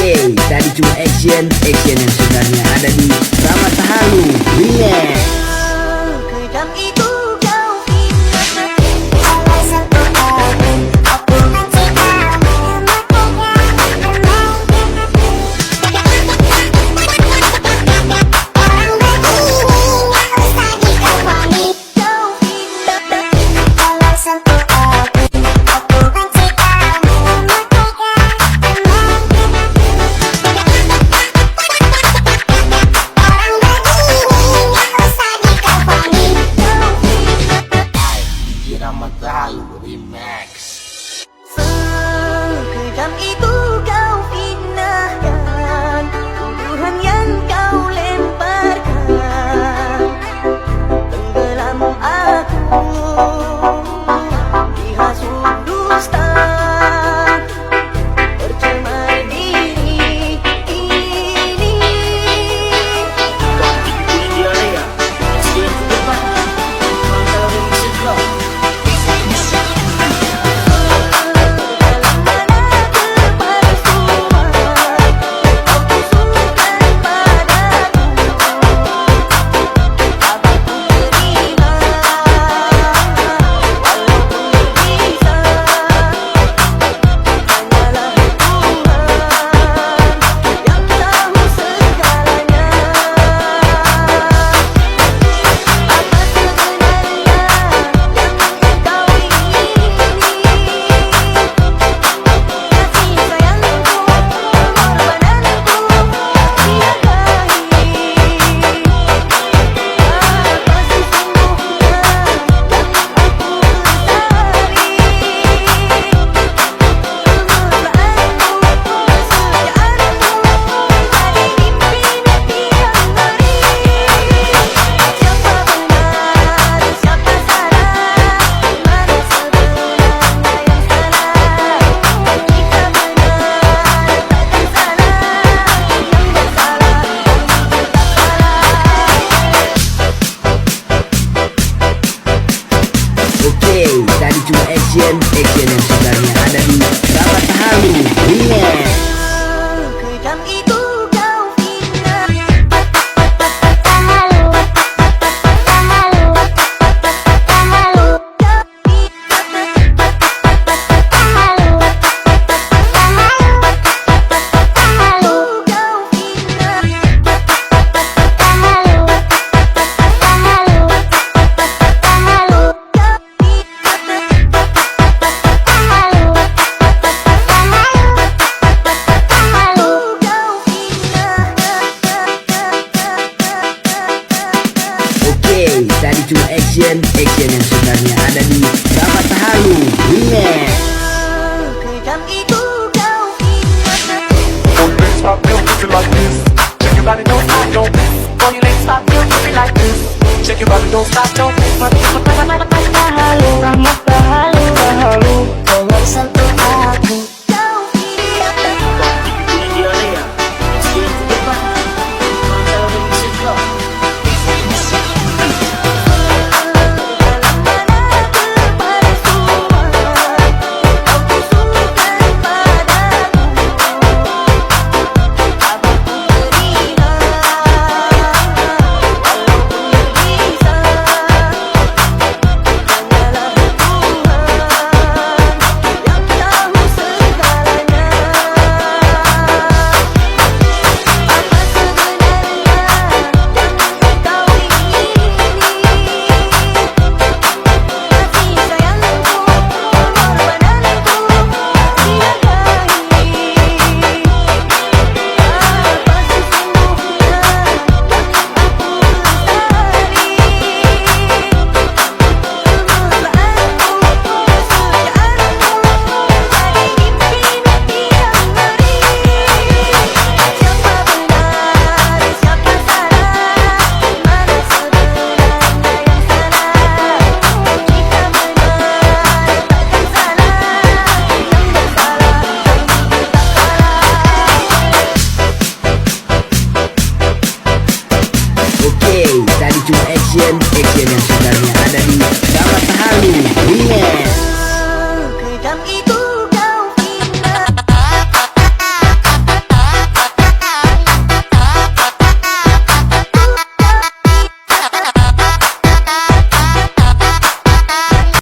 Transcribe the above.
Oke, tadi cuma action yang sebenarnya ada di Rama Tahalu Remix. Kejam itu kau Rama Tahalu Remix. Sekejam itu kau fitnahkan, tuduhan yang kau lemparkan, tenggelam aku dihasut dusta, bercemar diri ini. Oke, tadi cuma action yang sebenarnya ada di Rama Tahalu Remix. Kejam itu kau fitnah. Tadi cuma action yang sebenarnya ada di Rama Tahalu Remix. Kejam itu kau fitnah. Don't you stop, don't do it like this. Check your body, don't stop, don't. Boy, you ain't stop, don't do it like this. Check your body, don't stop, don't. Rama Tahalu.